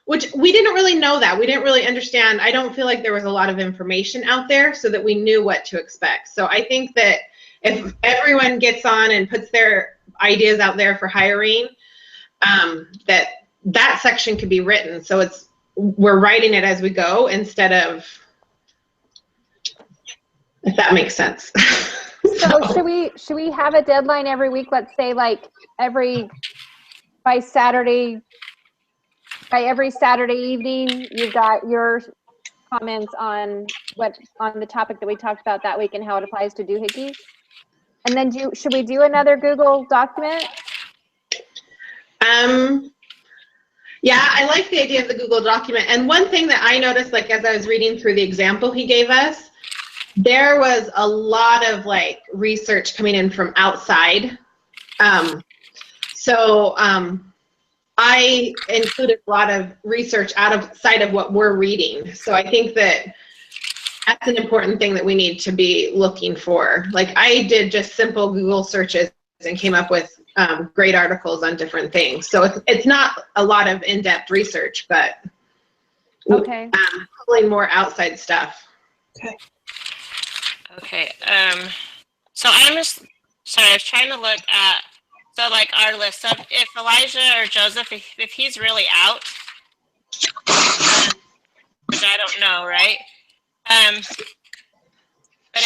which we didn't really know that. We didn't really understand. I don't feel like there was a lot of information out there so that we knew what to expect. So I think that if everyone gets on and puts their ideas out there for hiring, that section could be written. So we're writing it as we go instead of, if that makes sense. So should we have a deadline every week? Let's say like by every Saturday evening, you've got your comments on the topic that we talked about that week and how it applies to doohickeys. And then should we do another Google document? Yeah, I like the idea of the Google document. And one thing that I noticed, like as I was reading through the example he gave us, there was a lot of like research coming in from outside. I included a lot of research outside of what we're reading. So I think that that's an important thing that we need to be looking for. Like I did just simple Google searches and came up with great articles on different things. So it's not a lot of in-depth research, but okay, pulling more outside stuff. Okay. So I'm just sorry. I was trying to look at like our list. So if Elijah or Joseph, if he's really out, which I don't know, right? But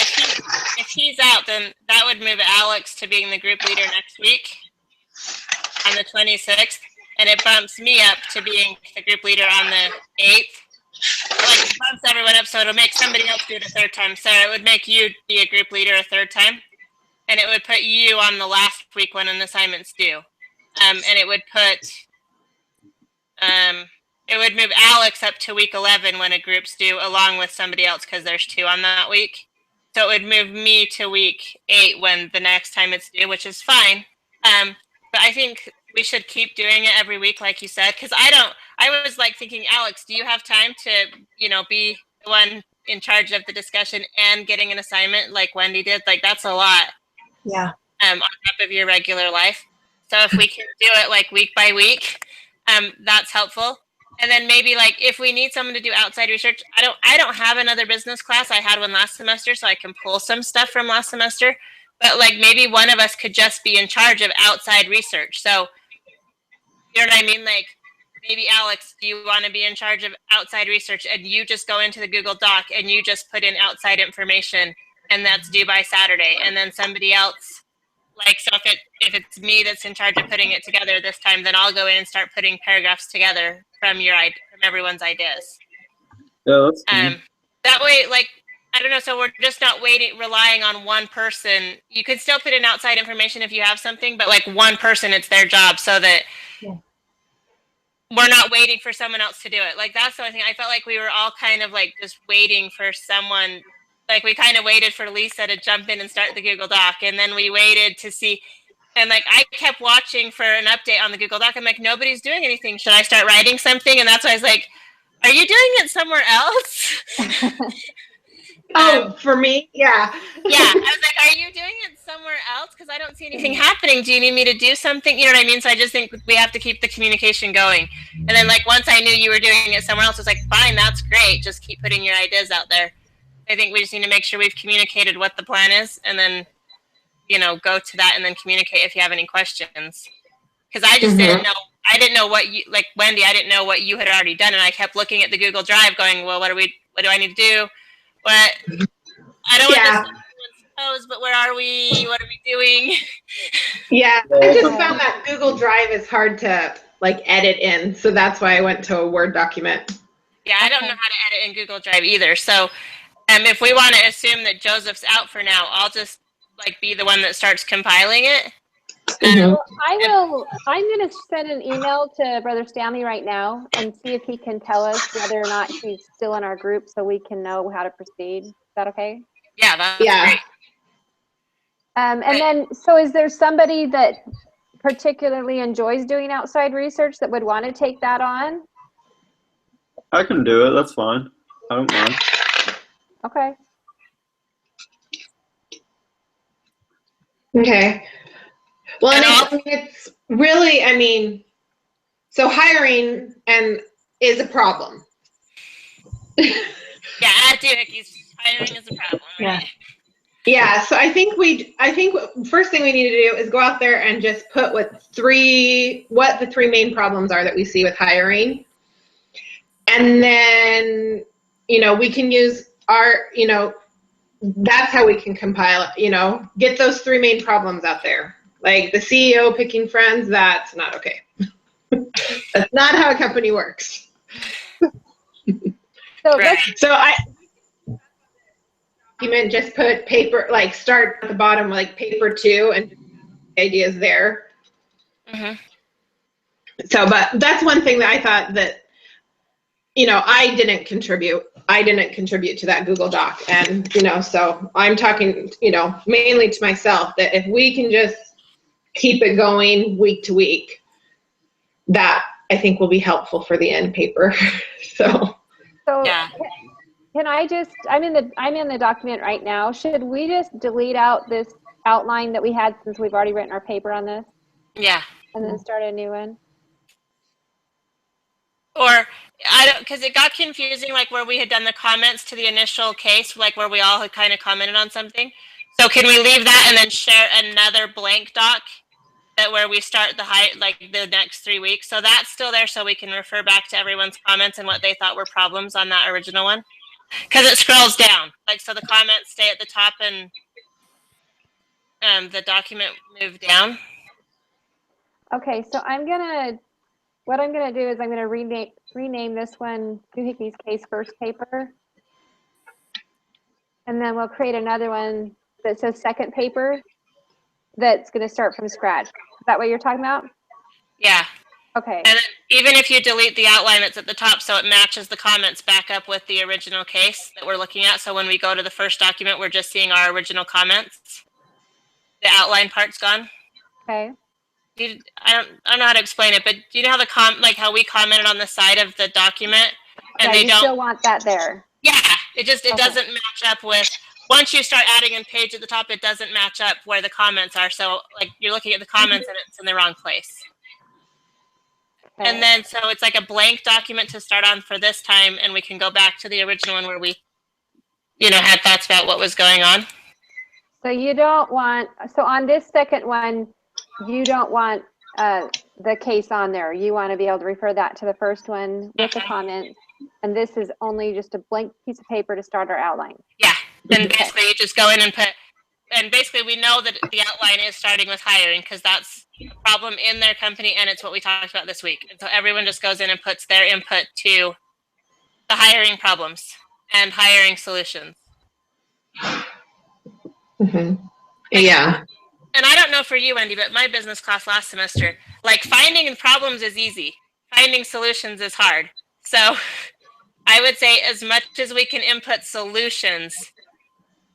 if he's out, then that would move Alex to being the group leader next week on the 26th, and it bumps me up to being the group leader on the 8th. Like it bumps everyone up, so it'll make somebody else do it a third time. Sarah, it would make you be a group leader a third time, and it would put you on the last week when an assignment's due, and it would move Alex up to week 11 when a group's due, along with somebody else because there's 2 on that week. So it would move me to week 8 when the next time it's due, which is fine. But I think we should keep doing it every week, like you said, because I was like thinking, Alex, do you have time to, be the one in charge of the discussion and getting an assignment like Wendy did? Like that's a lot. Yeah. On top of your regular life. So if we can do it like week by week, that's helpful. And then maybe like if we need someone to do outside research, I don't have another business class. I had one last semester, so I can pull some stuff from last semester. But like maybe one of us could just be in charge of outside research. So you know what I mean? Like maybe Alex, do you want to be in charge of outside research and you just go into the Google Doc and you just put in outside information and that's due by Saturday. And then somebody else, like, so if it's me that's in charge of putting it together this time, then I'll go in and start putting paragraphs together from everyone's ideas. Yeah, that's good. That way, like, I don't know, so we're just not relying on one person. You could still put in outside information if you have something, but like one person, it's their job, so that we're not waiting for someone else to do it. Like that's the only thing. I felt like we were all kind of like just waiting for someone. Like we kind of waited for Lisa to jump in and start the Google Doc, and then we waited to see. And like I kept watching for an update on the Google Doc. I'm like, nobody's doing anything. Should I start writing something? And that's why I was like, are you doing it somewhere else? For me? Yeah. Yeah. I was like, are you doing it somewhere else? Because I don't see anything happening. Do you need me to do something? You know what I mean? So I just think we have to keep the communication going. And then like once I knew you were doing it somewhere else, I was like, fine, that's great. Just keep putting your ideas out there. I think we just need to make sure we've communicated what the plan is and then, go to that and then communicate if you have any questions. Because I just didn't know. I didn't know what you, like Wendy, I didn't know what you had already done. And I kept looking at the Google Drive going, well, what do I need to do? What? I don't want to pose, but where are we? What are we doing? Yeah, I just found that Google Drive is hard to like edit in. So that's why I went to a Word document. Yeah, I don't know how to edit in Google Drive either. So if we want to assume that Joseph's out for now, I'll just like be the one that starts compiling it. Well, I'm going to send an email to Brother Stanley right now and see if he can tell us whether or not he's still in our group so we can know how to proceed. Is that okay? Yeah, that's great. And then, so is there somebody that particularly enjoys doing outside research that would want to take that on? I can do it. That's fine. I don't mind. Okay. Okay. Well, and it's really, so hiring is a problem. Yeah, I do. Hiring is a problem. Right? Yeah. So I think first thing we need to do is go out there and just put what the 3 main problems are that we see with hiring. And then, we can use our, that's how we can compile it, you know, get those 3 main problems out there. Like the CEO picking friends, that's not okay. That's not how a company works. So Right. So document just put paper, like start at the bottom, like paper 2 and ideas there. Mhm. So, but that's one thing that I thought that, you know, I didn't contribute to that Google Doc. And, you know, so I'm talking, you know, mainly to myself, that if we can just keep it going week to week, that I think will be helpful for the end paper. So Yeah. can I just, I'm in the document right now. Should we just delete out this outline that we had since we've already written our paper on this Yeah. and then start a new one? Or I don't, because it got confusing, like where we had done the comments to the initial case, like where we all had kind of commented on something. So can we leave that and then share another blank doc that where we start like the next 3 weeks? So that's still there, so we can refer back to everyone's comments and what they thought were problems on that original one. Because it scrolls down, like so the comments stay at the top and the document move down. Okay, so what I'm gonna do is I'm gonna rename this one Doohickeys Case First Paper. And then we'll create another one that says second paper that's gonna start from scratch. Is that what you're talking about? Yeah. Okay. And then even if you delete the outline that's at the top, so it matches the comments back up with the original case that we're looking at. So when we go to the first document, we're just seeing our original comments. The outline part's gone. Okay. I don't know how to explain it, but do you know how like how we commented on the side of the document, and Yeah, they you don't still want that there. Yeah, it Okay. doesn't match up with, once you start adding in page at the top, it doesn't match up where the comments are. So like you're looking at the comments and it's in the wrong place. Okay. And then so it's like a blank document to start on for this time, and we can go back to the original one where we, you know, had thoughts about what was going on. So you don't want, so on this second one, you don't want the case on there. You want to be able to refer that to the first one with the comments. And this is only just a blank piece of paper to start our outline. Yeah. Then basically you just go in and put, and basically we know that the outline is starting with hiring because that's a problem in their company and it's what we talked about this week. And so everyone just goes in and puts their input to the hiring problems and hiring solutions. mm-hmm. Yeah. And I don't know for you, Wendy, but my business class last semester, like finding problems is easy. Finding solutions is hard. So I would say as much as we can input solutions,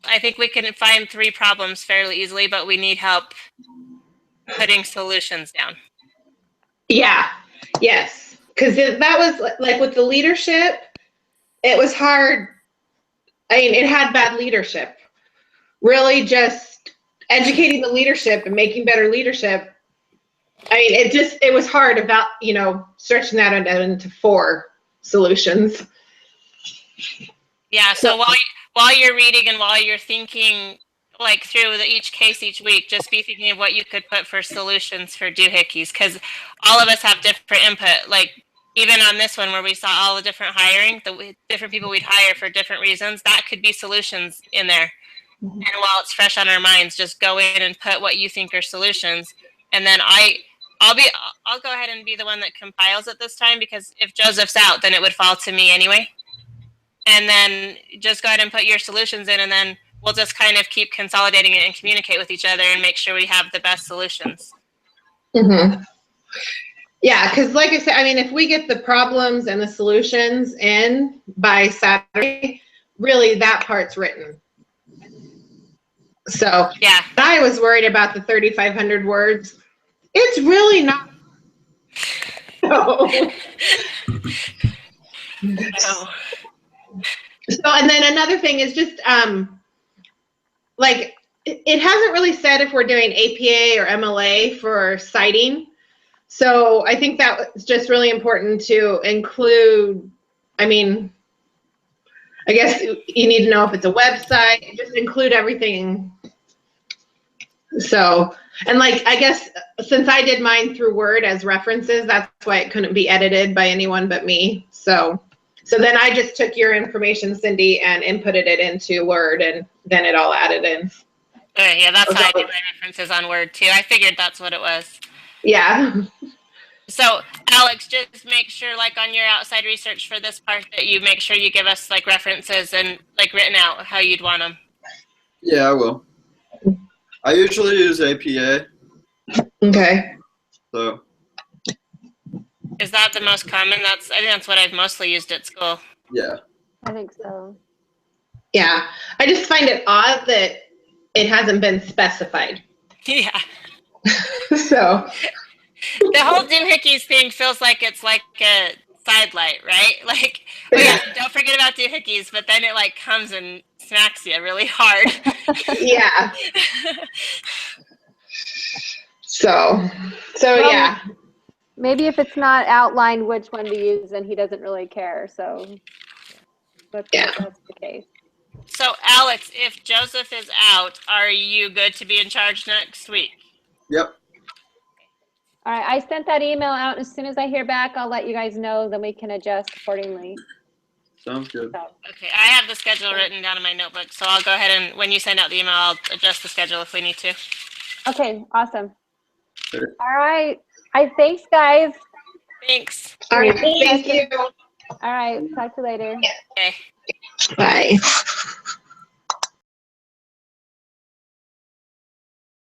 I think we can find 3 problems fairly easily, but we need help putting solutions down. Yeah. Yes. Because that was like with the leadership, it was hard. I mean, it had bad leadership. Really just educating the leadership and making better leadership. I mean, it was hard about, you know, stretching that into 4 solutions. Yeah. So while you're reading and while you're thinking like through each case each week, just be thinking of what you could put for solutions for doohickeys, because all of us have different input. Like even on this one where we saw all the different hiring, the different people we'd hire for different reasons, that could be solutions in there. Mm-hmm. And while it's fresh on our minds, just go in and put what you think are solutions. And then I'll go ahead and be the one that compiles it this time, because if Joseph's out, then it would fall to me anyway. And then just go ahead and put your solutions in, and then we'll just kind of keep consolidating it and communicate with each other and make sure we have the best solutions. Mm-hmm. Yeah, because like I said, I mean, if we get the problems and the solutions in by Saturday, really that part's written. So yeah, I was worried about the 3,500 words. It's really not. No. No. So, and then another thing is just like it hasn't really said if we're doing APA or MLA for citing. So I think that's just really important to include. I mean, I guess you need to know if it's a website, just include everything. So, and like, I guess since I did mine through Word as references, that's why it couldn't be edited by anyone but me. So So then I just took your information, Cindy, and inputted it into Word, and then it all added in. Okay, yeah, that's how I do my references on Word too. I figured that's what it was. Yeah. So, Alex, just make sure, like, on your outside research for this part, that you make sure you give us, like, references and, like, written out how you'd want them. Yeah, I will. I usually use APA, Okay. so Is that the most common? I think that's what I've mostly used at school. yeah. I think so. Yeah. I just find it odd that it hasn't been specified. Yeah. So, The whole doohickeys thing feels like it's like a sidelight, right? Like, oh yeah, don't forget about doohickeys, but then it, like, comes and smacks you really hard. yeah. So Well, yeah. Maybe if it's not outlined which one to use, then he doesn't really care. So that's the case. So, Alex, if Joseph is out, are you good to be in charge next week? Yep. All right, I sent that email out. As soon as I hear back, I'll let you guys know. Then we can adjust accordingly. Sounds good. So, Okay, I have the schedule written down in my notebook, so I'll go ahead and when you send out the email, I'll adjust the schedule if we need to. okay, awesome. Sure. All right. Thanks, guys. Thanks. All right. Thank you. All right, talk to you later. Okay. Bye.